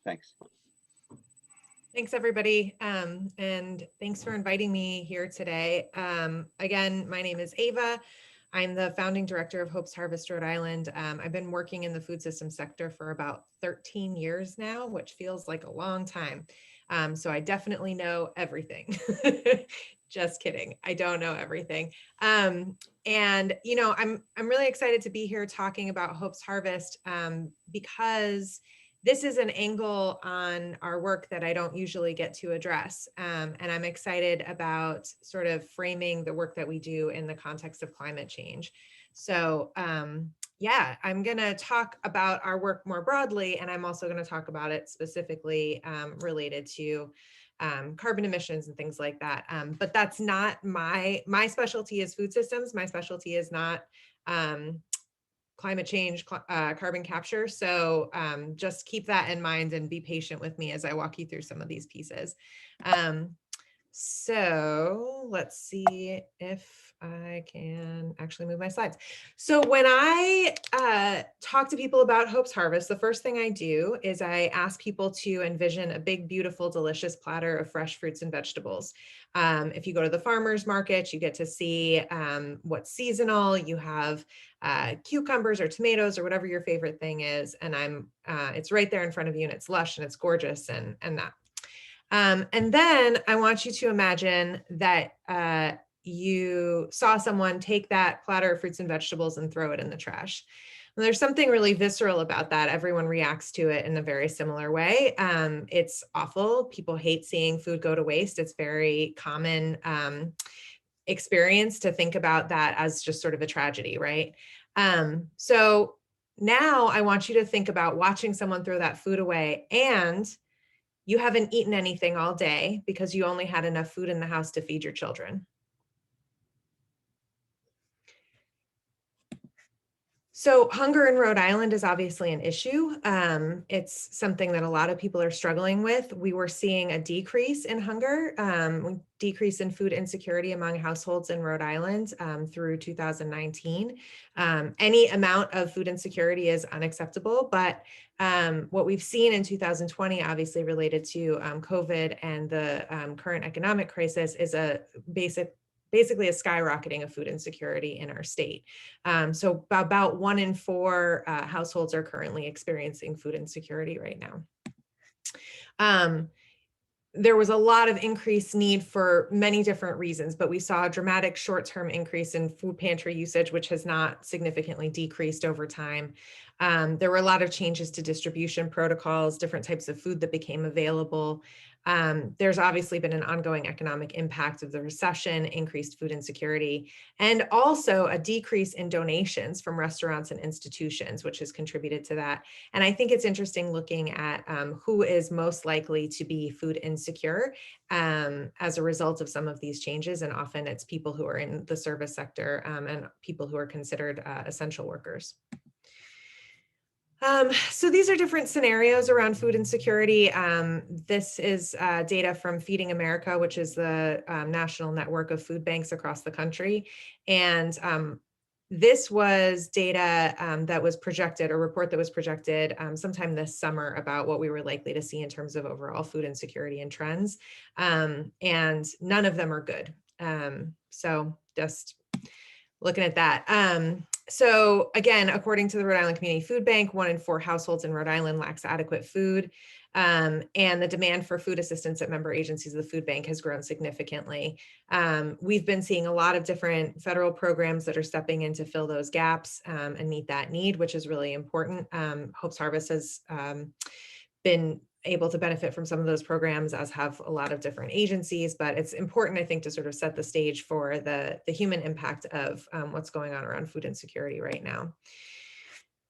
Thanks. Thanks, everybody. And thanks for inviting me here today. Again, my name is Ava. I'm the founding director of Hope's Harvest, Rhode Island. I've been working in the food system sector for about 13 years now, which feels like a long time. So I definitely know everything. Just kidding. I don't know everything. And you know, I'm really excited to be here talking about Hope's Harvest because this is an angle on our work that I don't usually get to address. And I'm excited about sort of framing the work that we do in the context of climate change. So yeah, I'm gonna talk about our work more broadly, and I'm also gonna talk about it specifically related to carbon emissions and things like that. But that's not my specialty is food systems. My specialty is not climate change, carbon capture. So just keep that in mind and be patient with me as I walk you through some of these pieces. So let's see if I can actually move my slides. So when I talk to people about Hope's Harvest, the first thing I do is I ask people to envision a big, beautiful, delicious platter of fresh fruits and vegetables. If you go to the farmer's market, you get to see what's seasonal. You have cucumbers or tomatoes or whatever your favorite thing is. And it's right there in front of you, and it's lush and it's gorgeous and that. And then I want you to imagine that you saw someone take that platter of fruits and vegetables and throw it in the trash. And there's something really visceral about that. Everyone reacts to it in a very similar way. It's awful. People hate seeing food go to waste. It's very common experience to think about that as just sort of a tragedy, right? So now I want you to think about watching someone throw that food away, and you haven't eaten anything all day because you only had enough food in the house to feed your children. So hunger in Rhode Island is obviously an issue. It's something that a lot of people are struggling with. We were seeing a decrease in hunger, decrease in food insecurity among households in Rhode Island through 2019. Any amount of food insecurity is unacceptable, but what we've seen in 2020, obviously related to COVID and the current economic crisis, is basically a skyrocketing of food insecurity in our state. So about 1 in 4 households are currently experiencing food insecurity right now. There was a lot of increased need for many different reasons, but we saw a dramatic short-term increase in food pantry usage, which has not significantly decreased over time. There were a lot of changes to distribution protocols, different types of food that became available. There's obviously been an ongoing economic impact of the recession, increased food insecurity, and also a decrease in donations from restaurants and institutions, which has contributed to that. And I think it's interesting looking at who is most likely to be food insecure as a result of some of these changes. And often it's people who are in the service sector and people who are considered essential workers. So these are different scenarios around food insecurity. This is data from Feeding America, which is the national network of food banks across the country. And this was data that was projected, a report that was projected sometime this summer about what we were likely to see in terms of overall food insecurity and trends. And none of them are good. So just looking at that. So again, according to the Rhode Island Community Food Bank, 1 in 4 households in Rhode Island lacks adequate food. And the demand for food assistance at member agencies of the food bank has grown significantly. We've been seeing a lot of different federal programs that are stepping in to fill those gaps and meet that need, which is really important. Hope's Harvest has been able to benefit from some of those programs, as have a lot of different agencies, but it's important, I think, to sort of set the stage for the human impact of what's going on around food insecurity right now.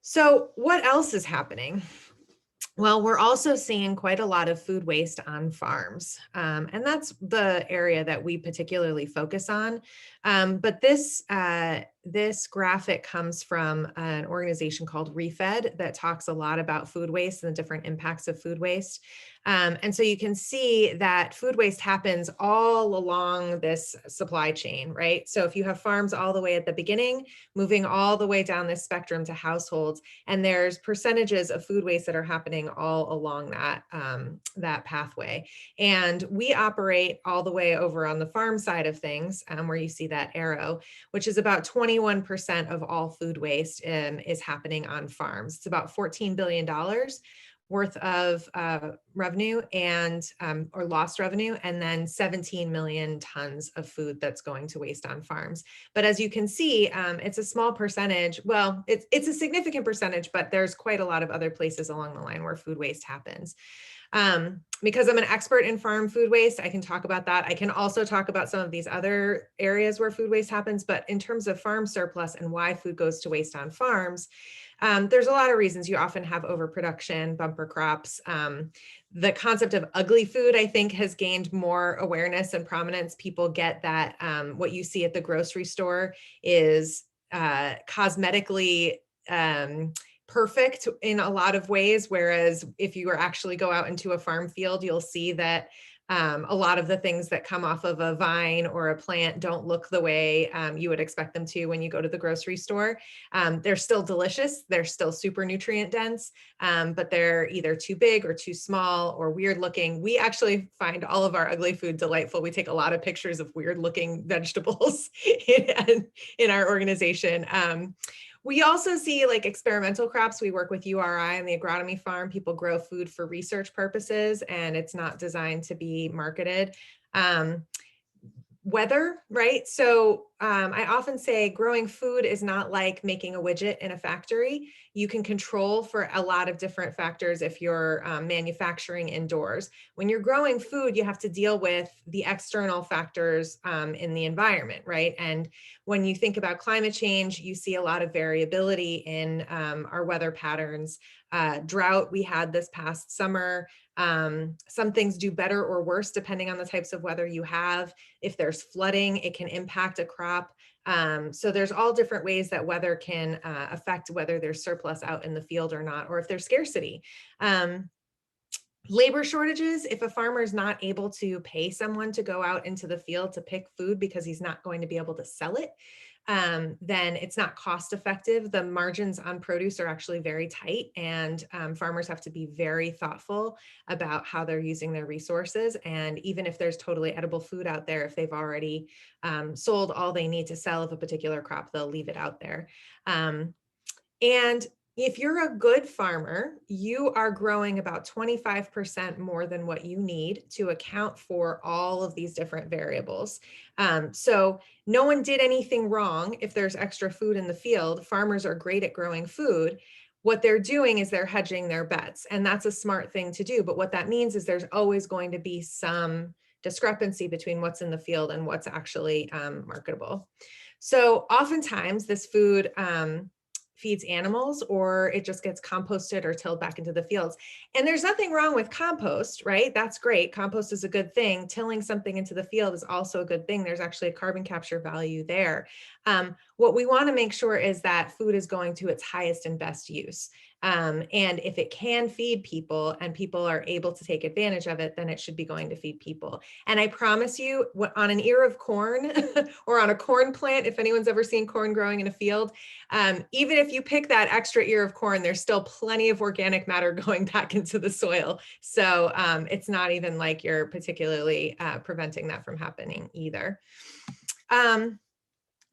So what else is happening? Well, we're also seeing quite a lot of food waste on farms, and that's the area that we particularly focus on. But this this graphic comes from an organization called Refed that talks a lot about food waste and the different impacts of food waste. And so you can see that food waste happens all along this supply chain, right? So if you have farms all the way at the beginning, moving all the way down this spectrum to households, and there's percentages of food waste that are happening all along that pathway. And we operate all the way over on the farm side of things, where you see that arrow, which is about 21% of all food waste is happening on farms. It's about $14 billion worth of revenue and or lost revenue, and then 17 million tons of food that's going to waste on farms. But as you can see, it's a small percentage. Well, it's a significant percentage, but there's quite a lot of other places along the line where food waste happens. Because I'm an expert in farm food waste, I can talk about that. I can also talk about some of these other areas where food waste happens, but in terms of farm surplus and why food goes to waste on farms, there's a lot of reasons. You often have overproduction, bumper crops. The concept of ugly food, I think, has gained more awareness and prominence. People get that what you see at the grocery store is cosmetically perfect in a lot of ways. Whereas if you actually go out into a farm field, you'll see that a lot of the things that come off of a vine or a plant don't look the way you would expect them to when you go to the grocery store. They're still delicious. They're still super nutrient dense, but they're either too big or too small or weird looking. We actually find all of our ugly food delightful. We take a lot of pictures of weird looking vegetables in our organization. We also see like experimental crops. We work with URI on the agronomy farm. People grow food for research purposes and it's not designed to be marketed. Weather, right? So I often say growing food is not like making a widget in a factory. You can control for a lot of different factors if you're manufacturing indoors. When you're growing food, you have to deal with the external factors in the environment, right? And when you think about climate change, you see a lot of variability in our weather patterns. Drought we had this past summer. Some things do better or worse depending on the types of weather you have. If there's flooding, it can impact a crop. So there's all different ways that weather can affect whether there's surplus out in the field or not, or if there's scarcity. Labor shortages, if a farmer is not able to pay someone to go out into the field to pick food because he's not going to be able to sell it, then it's not cost effective. The margins on produce are actually very tight, and farmers have to be very thoughtful about how they're using their resources. And even if there's totally edible food out there, if they've already sold all they need to sell of a particular crop, they'll leave it out there. And if you're a good farmer, you are growing about 25% more than what you need to account for all of these different variables. So no one did anything wrong if there's extra food in the field. Farmers are great at growing food. What they're doing is they're hedging their bets, and that's a smart thing to do. But what that means is there's always going to be some discrepancy between what's in the field and what's actually marketable. So oftentimes this food feeds animals, or it just gets composted or tilled back into the fields. And there's nothing wrong with compost, right? That's great. Compost is a good thing. Tilling something into the field is also a good thing. There's actually a carbon capture value there. What we want to make sure is that food is going to its highest and best use. And if it can feed people and people are able to take advantage of it, then it should be going to feed people. And I promise you, on an ear of corn or on a corn plant, if anyone's ever seen corn growing in a field, even if you pick that extra ear of corn, there's still plenty of organic matter going back into the soil. So it's not even like you're particularly preventing that from happening either.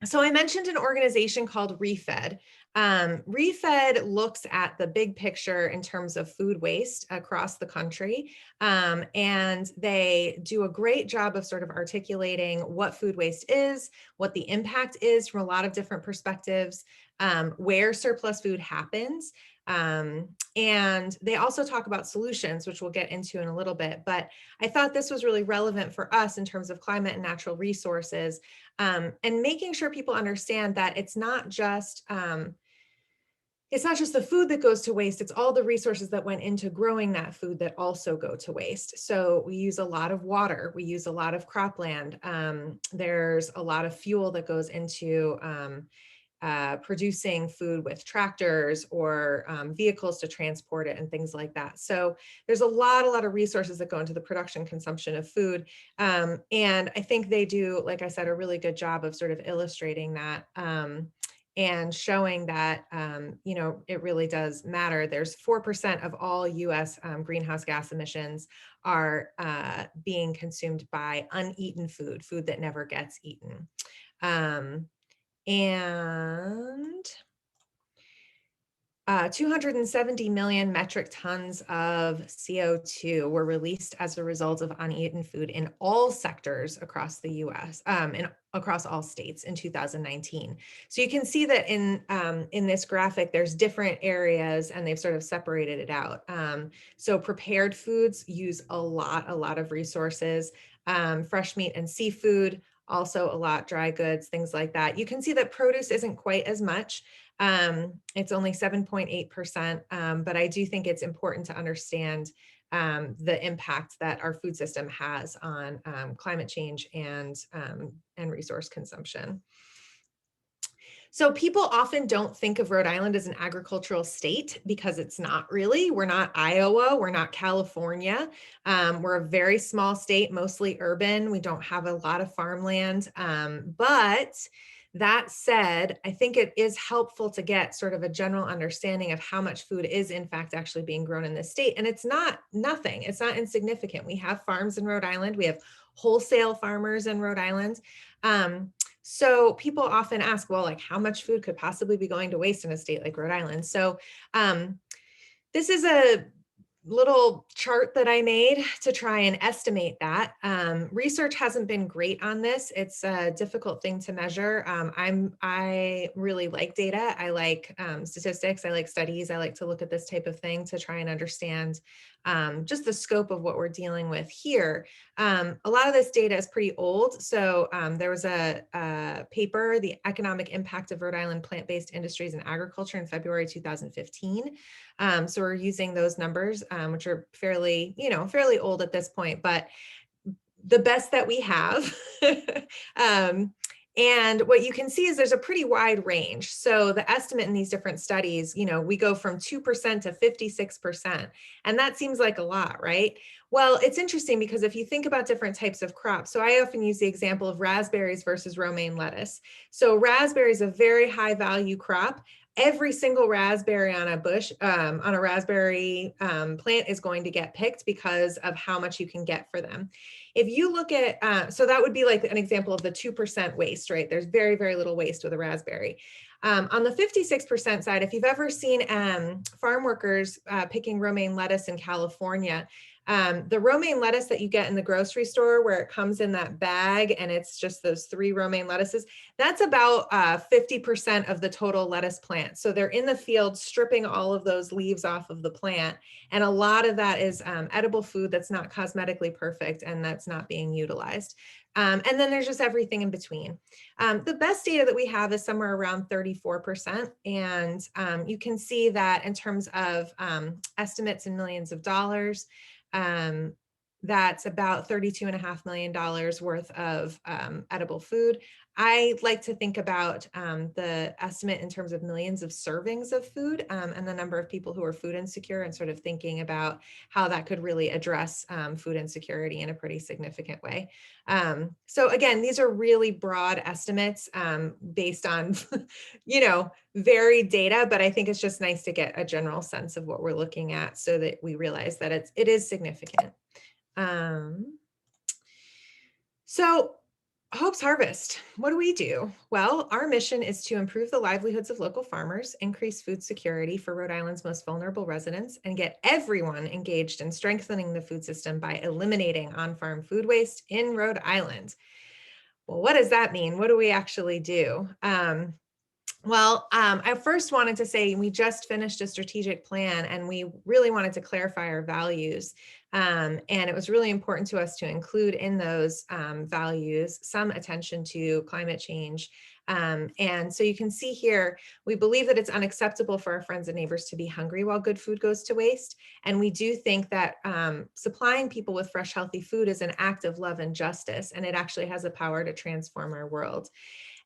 So I mentioned an organization called Refed. Refed looks at the big picture in terms of food waste across the country, and they do a great job of sort of articulating what food waste is, what the impact is from a lot of different perspectives, where surplus food happens, and they also talk about solutions, which we'll get into in a little bit. But I thought this was really relevant for us in terms of climate and natural resources, and making sure people understand that it's not just the food that goes to waste, it's all the resources that went into growing that food that also go to waste. So we use a lot of water, we use a lot of cropland, there's a lot of fuel that goes into producing food with tractors or vehicles to transport it and things like that. So there's a lot of resources that go into the production consumption of food. And I think they do, like I said, a really good job of sort of illustrating that and showing that, you know, it really does matter. There's 4% of all US greenhouse gas emissions are being consumed by uneaten food, food that never gets eaten. And 270 million metric tons of CO2 were released as a result of uneaten food in all sectors across the US, and across all states in 2019. So you can see that in this graphic, there's different areas and they've sort of separated it out. So prepared foods use a lot of resources. Fresh meat and seafood, also a lot, dry goods, things like that. You can see that produce isn't quite as much. It's only 7.8%, but I do think it's important to understand the impact that our food system has on climate change and resource consumption. So people often don't think of Rhode Island as an agricultural state because it's not really. We're not Iowa, we're not California. We're a very small state, mostly urban. We don't have a lot of farmland, but that said, I think it is helpful to get sort of a general understanding of how much food is in fact actually being grown in this state. And it's not nothing, it's not insignificant. We have farms in Rhode Island, we have wholesale farmers in Rhode Island. So people often ask, well, like how much food could possibly be going to waste in a state like Rhode Island? So this is a little chart that I made to try and estimate that. Research hasn't been great on this. It's a difficult thing to measure. I really like data. I like statistics. I like studies. I like to look at this type of thing to try and understand just the scope of what we're dealing with here. A lot of this data is pretty old. So there was a paper, The Economic Impact of Rhode Island Plant-Based Industries and Agriculture in February 2015. So we're using those numbers, which are fairly old at this point, but the best that we have. And what you can see is there's a pretty wide range. So the estimate in these different studies, we go from 2% to 56%. And that seems like a lot, right? Well, it's interesting because if you think about different types of crops, so I often use the example of raspberries versus romaine lettuce. So raspberry is a very high value crop. Every single raspberry on a bush, on a raspberry plant is going to get picked because of how much you can get for them. If you look at, so that would be like an example of the 2% waste, right? There's very, very little waste with a raspberry. On the 56% side, if you've ever seen farm workers picking romaine lettuce in California, the romaine lettuce that you get in the grocery store where it comes in that bag and it's just those 3 romaine lettuces, that's about 50% of the total lettuce plant. So they're in the field stripping all of those leaves off of the plant. And a lot of that is edible food that's not cosmetically perfect and that's not being utilized. And then there's just everything in between. The best data that we have is somewhere around 34%. And you can see that in terms of estimates in millions of dollars, that's about $32.5 million worth of edible food. I like to think about the estimate in terms of millions of servings of food and the number of people who are food insecure and sort of thinking about how that could really address food insecurity in a pretty significant way. So again, these are really broad estimates based on, varied data, but I think it's just nice to get a general sense of what we're looking at so that we realize that it is significant. So Hope's Harvest, what do we do? Well, our mission is to improve the livelihoods of local farmers, increase food security for Rhode Island's most vulnerable residents, and get everyone engaged in strengthening the food system by eliminating on-farm food waste in Rhode Island. Well, what does that mean? What do we actually do? I first wanted to say we just finished a strategic plan and we really wanted to clarify our values. And it was really important to us to include in those values some attention to climate change. And so you can see here, we believe that it's unacceptable for our friends and neighbors to be hungry while good food goes to waste. And we do think that supplying people with fresh, healthy food is an act of love and justice, and it actually has the power to transform our world.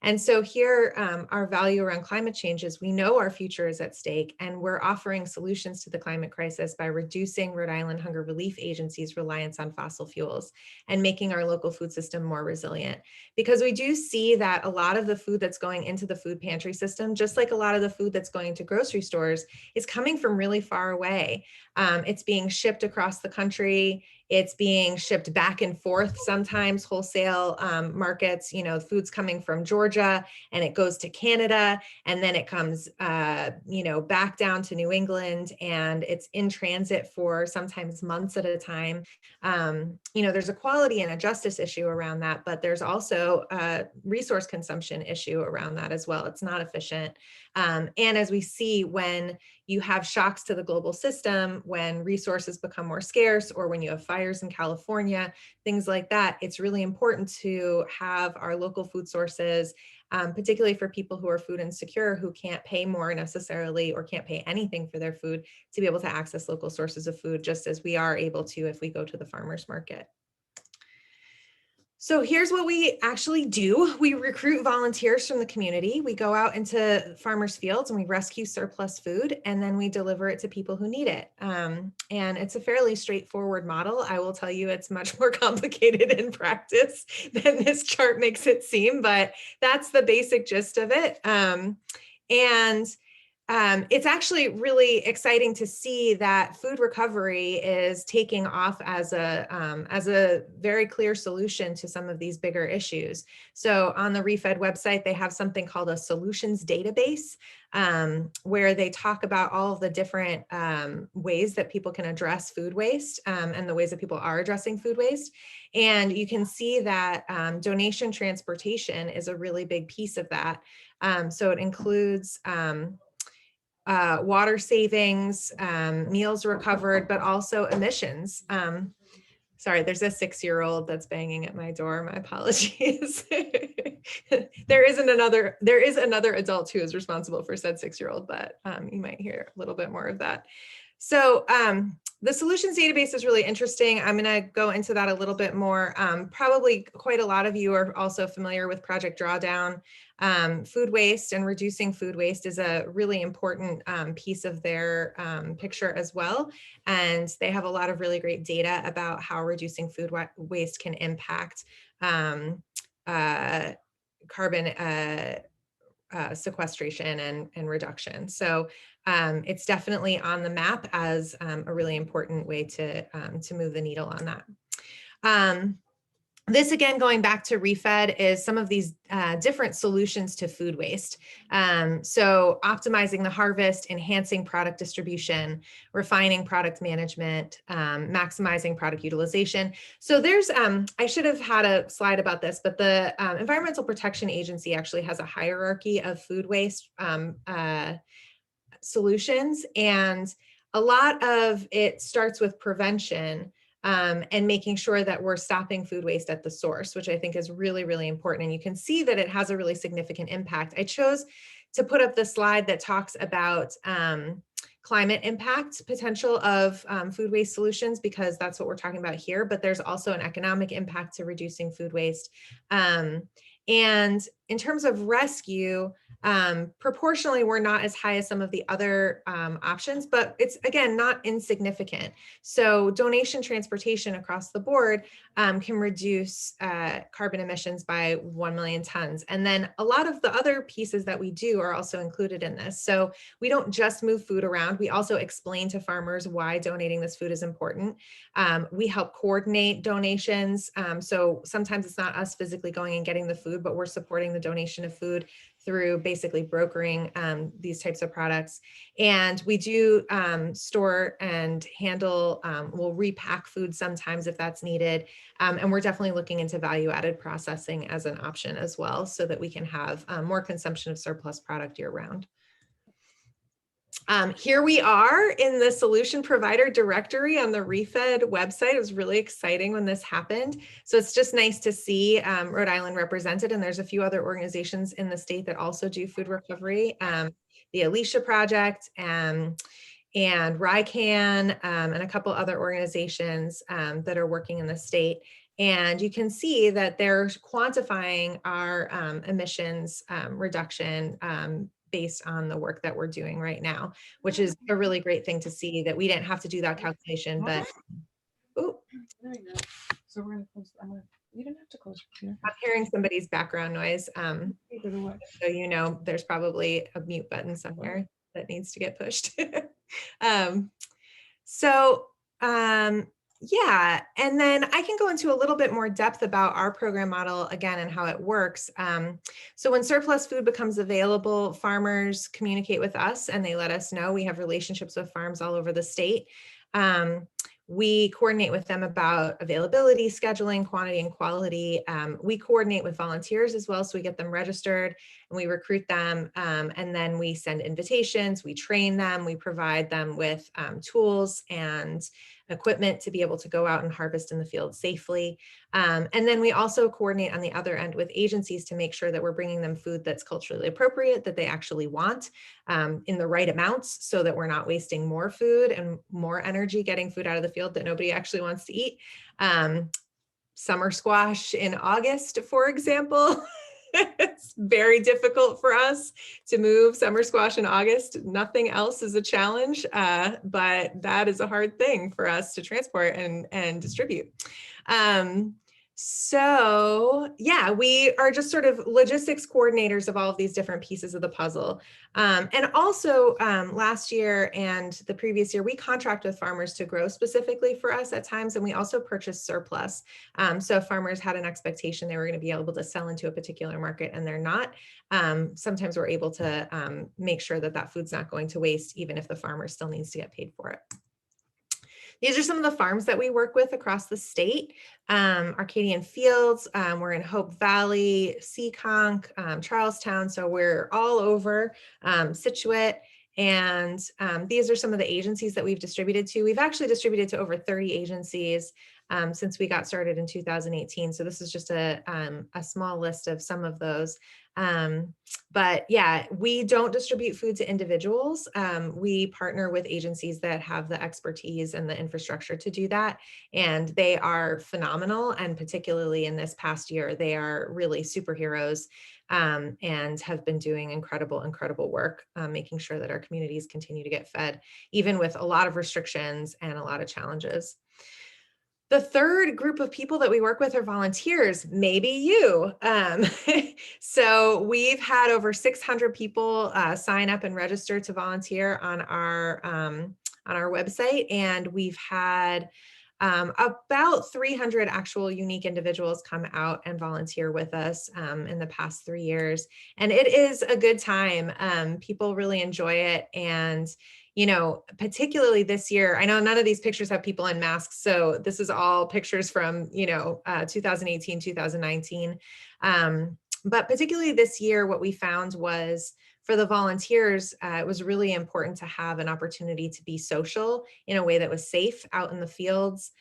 And so here, our value around climate change is we know our future is at stake, and we're offering solutions to the climate crisis by reducing Rhode Island Hunger Relief Agency's reliance on fossil fuels and making our local food system more resilient. Because we do see that a lot of the food that's going into the food pantry system, just like a lot of the food that's going to grocery stores, is coming from really far away. It's being shipped across the country. It's being shipped back and forth, sometimes wholesale markets, food's coming from Georgia and it goes to Canada, and then it comes, back down to New England, and it's in transit for sometimes months at a time. There's a quality and a justice issue around that, but there's also a resource consumption issue around that as well. It's not efficient. And as we see, when you have shocks to the global system, when resources become more scarce, or when you have fires in California, things like that, it's really important to have our local food sources, particularly for people who are food insecure, who can't pay more necessarily or can't pay anything for their food, to be able to access local sources of food, just as we are able to if we go to the farmer's market. So here's what we actually do. We recruit volunteers from the community. We go out into farmers' fields and we rescue surplus food, and then we deliver it to people who need it. And it's a fairly straightforward model. I will tell you it's much more complicated in practice than this chart makes it seem, but that's the basic gist of it. It's actually really exciting to see that food recovery is taking off as a very clear solution to some of these bigger issues. So on the ReFed website, they have something called a solutions database, where they talk about all of the different ways that people can address food waste, and the ways that people are addressing food waste. And you can see that donation transportation is a really big piece of that. So it includes water savings, meals recovered, but also emissions. Sorry, there's a 6-year-old that's banging at my door. My apologies. There is another adult who is responsible for said 6-year-old, but you might hear a little bit more of that. So the solutions database is really interesting. I'm going to go into that a little bit more. Probably quite a lot of you are also familiar with Project Drawdown. Food waste and reducing food waste is a really important piece of their picture as well. And they have a lot of really great data about how reducing food waste can impact carbon sequestration and reduction. So it's definitely on the map as a really important way to move the needle on that. This, again, going back to ReFed, is some of these different solutions to food waste. So optimizing the harvest, enhancing product distribution, refining product management, maximizing product utilization. So there's, I should have had a slide about this, but the Environmental Protection Agency actually has a hierarchy of food waste solutions, and a lot of it starts with prevention. And making sure that we're stopping food waste at the source, which I think is really, really important. And you can see that it has a really significant impact. I chose to put up the slide that talks about climate impact potential of food waste solutions, because that's what we're talking about here, but there's also an economic impact to reducing food waste. And in terms of rescue, proportionally, we're not as high as some of the other options, but it's, again, not insignificant. So donation transportation across the board can reduce carbon emissions by 1 million tons. And then a lot of the other pieces that we do are also included in this. So we don't just move food around. We also explain to farmers why donating this food is important. We help coordinate donations. So sometimes it's not us physically going and getting the food, but we're supporting the donation of food through basically brokering these types of products. And we do store and handle, we'll repack food sometimes if that's needed. And we're definitely looking into value-added processing as an option as well, so that we can have more consumption of surplus product year-round. Here we are in the solution provider directory on the ReFed website. It was really exciting when this happened. So it's just nice to see Rhode Island represented, and there's a few other organizations in the state that also do food recovery. The Alicia Project and RICAN and a couple other organizations that are working in the state. And you can see that they're quantifying our emissions reduction based on the work that we're doing right now, which is a really great thing to see that we didn't have to do that calculation, but ooh, There you go. So we're gonna close. You didn't have to close your I'm computer. hearing somebody's background noise. Either way. So you know, there's probably a mute button somewhere that needs to get pushed. um, so yeah, and then I can go into a little bit more depth about our program model again and how it works. So when surplus food becomes available, farmers communicate with us and they let us know. We have relationships with farms all over the state. We coordinate with them about availability, scheduling, quantity, and quality. We coordinate with volunteers as well, so we get them registered and we recruit them, and then we send invitations, we train them, we provide them with tools and equipment to be able to go out and harvest in the field safely. And then we also coordinate on the other end with agencies to make sure that we're bringing them food that's culturally appropriate, that they actually want, in the right amounts, so that we're not wasting more food and more energy getting food out of the field that nobody actually wants to eat. Summer squash in August, for example. It's very difficult for us to move summer squash in August. Nothing else is a challenge, but that is a hard thing for us to transport and distribute. So yeah, we are just sort of logistics coordinators of all of these different pieces of the puzzle. And also last year and the previous year, we contract with farmers to grow specifically for us at times, and we also purchase surplus. So if farmers had an expectation they were going to be able to sell into a particular market and they're not, sometimes we're able to make sure that that food's not going to waste, even if the farmer still needs to get paid for it. These are some of the farms that we work with across the state. Arcadian Fields, we're in Hope Valley, Seekonk, Charlestown, so we're all over Scituate. And these are some of the agencies that we've distributed to. We've actually distributed to over 30 agencies since we got started in 2018. So this is just a small list of some of those. But yeah, we don't distribute food to individuals. We partner with agencies that have the expertise and the infrastructure to do that. And they are phenomenal. And particularly in this past year, they are really superheroes and have been doing incredible work, making sure that our communities continue to get fed, even with a lot of restrictions and a lot of challenges. The third group of people that we work with are volunteers, maybe you. So we've had over 600 people sign up and register to volunteer on our website, and we've had about 300 actual unique individuals come out and volunteer with us in the past 3 years. And it is a good time. People really enjoy it. And you know, particularly this year, I know none of these pictures have people in masks. So this is all pictures from, 2018, 2019. But particularly this year, what we found was for the volunteers, it was really important to have an opportunity to be social in a way that was safe out in the fields,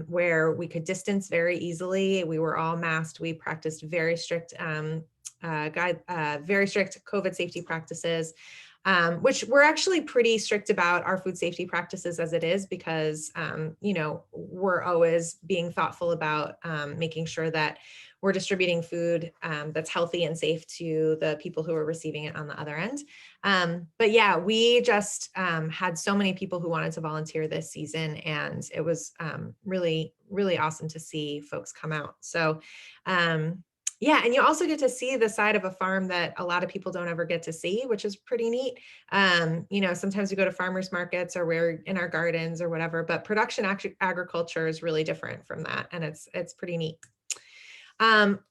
where we could distance very easily. We were all masked. We practiced very strict very strict COVID safety practices. Which we're actually pretty strict about our food safety practices as it is, because, we're always being thoughtful about making sure that we're distributing food that's healthy and safe to the people who are receiving it on the other end. But yeah, we just had so many people who wanted to volunteer this season, and it was really awesome to see folks come out. So yeah, and you also get to see the side of a farm that a lot of people don't ever get to see, which is pretty neat. Sometimes we go to farmers markets or we're in our gardens or whatever, but production agriculture is really different from that, and it's pretty neat.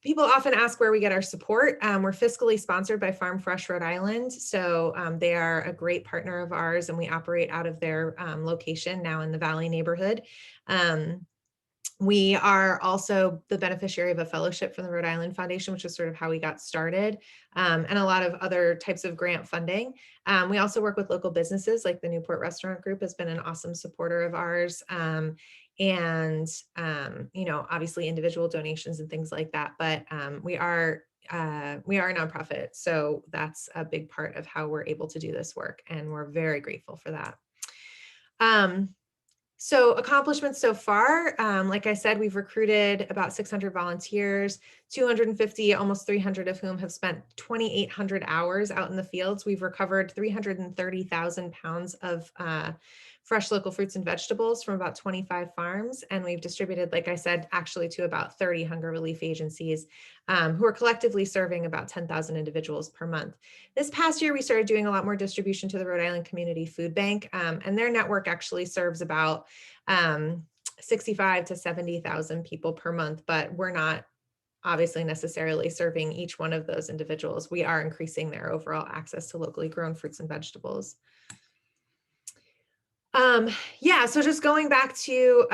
People often ask where we get our support. We're fiscally sponsored by Farm Fresh Rhode Island, so they are a great partner of ours, and we operate out of their location now in the Valley neighborhood. We are also the beneficiary of a fellowship from the Rhode Island Foundation, which is sort of how we got started, and a lot of other types of grant funding. We also work with local businesses, like the Newport Restaurant Group has been an awesome supporter of ours. And obviously individual donations and things like that. But we are a nonprofit, so that's a big part of how we're able to do this work, and we're very grateful for that. So accomplishments so far, like I said, we've recruited about 600 volunteers, 250, almost 300 of whom have spent 2,800 hours out in the fields. We've recovered 330,000 pounds of fresh local fruits and vegetables from about 25 farms. And we've distributed, like I said, actually to about 30 hunger relief agencies who are collectively serving about 10,000 individuals per month. This past year, we started doing a lot more distribution to the Rhode Island Community Food Bank, and their network actually serves about 65 to 70,000 people per month, but we're not obviously necessarily serving each one of those individuals. We are increasing their overall access to locally grown fruits and vegetables. Yeah, so just going back to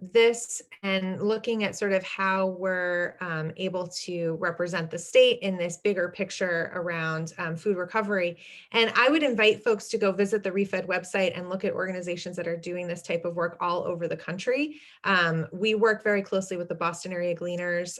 this and looking at sort of how we're able to represent the state in this bigger picture around food recovery. And I would invite folks to go visit the ReFed website and look at organizations that are doing this type of work all over the country. We work very closely with the Boston area Gleaners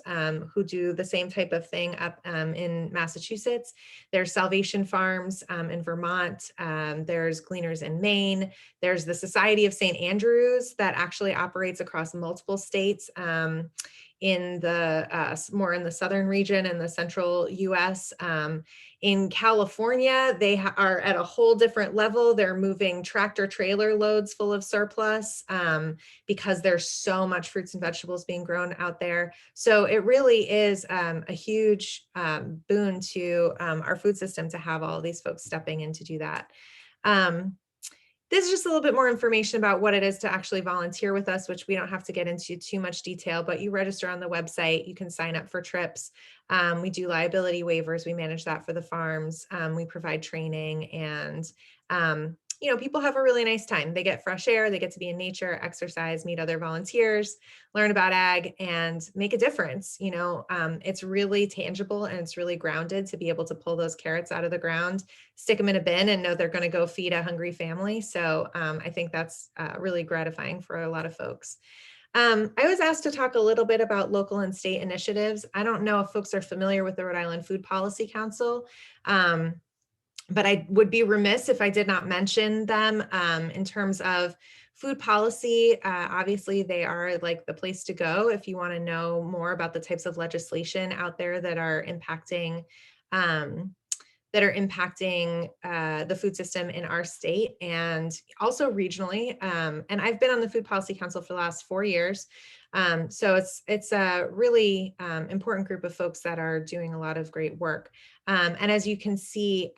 who do the same type of thing up in Massachusetts. There's Salvation Farms in Vermont. There's Gleaners in Maine. There's the Society of St. Andrews that actually operates across multiple states in the more in the southern region and the central US. In California, they are at a whole different level. They're moving tractor trailer loads full of surplus because there's so much fruits and vegetables being grown out there. So it really is a huge boon to our food system to have all these folks stepping in to do that. This is just a little bit more information about what it is to actually volunteer with us, which we don't have to get into too much detail, but you register on the website, you can sign up for trips. We do liability waivers, we manage that for the farms. We provide training and you know, people have a really nice time. They get fresh air, they get to be in nature, exercise, meet other volunteers, learn about ag and make a difference. You know, it's really tangible and it's really grounded to be able to pull those carrots out of the ground, stick them in a bin and know they're going to go feed a hungry family. So I think that's really gratifying for a lot of folks. I was asked to talk a little bit about local and state initiatives. I don't know if folks are familiar with the Rhode Island Food Policy Council. But I would be remiss if I did not mention them in terms of food policy. Obviously, they are like the place to go if you want to know more about the types of legislation out there that are impacting the food system in our state and also regionally. And I've been on the Food Policy Council for the last 4 years. So it's a really important group of folks that are doing a lot of great work. And as you can see,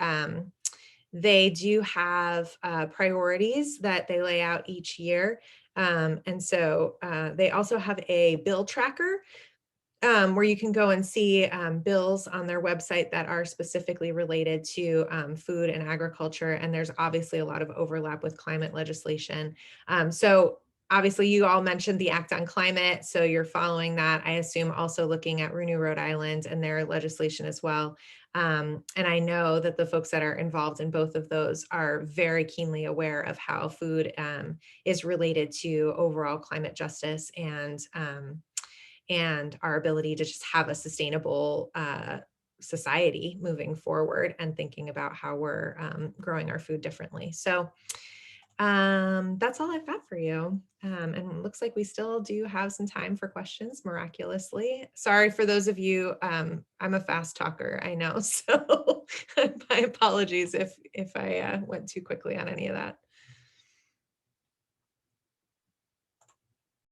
they do have priorities that they lay out each year. And so they also have a bill tracker where you can go and see bills on their website that are specifically related to food and agriculture. And there's obviously a lot of overlap with climate legislation. So obviously you all mentioned the Act on Climate. So you're following that, I assume, also looking at Renew Rhode Island and their legislation as well. And I know that the folks that are involved in both of those are very keenly aware of how food is related to overall climate justice and our ability to just have a sustainable society moving forward and thinking about how we're growing our food differently. So that's all I've got for you. And it looks like we still do have some time for questions, miraculously. Sorry for those of you, I'm a fast talker, I know. So my apologies if I went too quickly on any of that.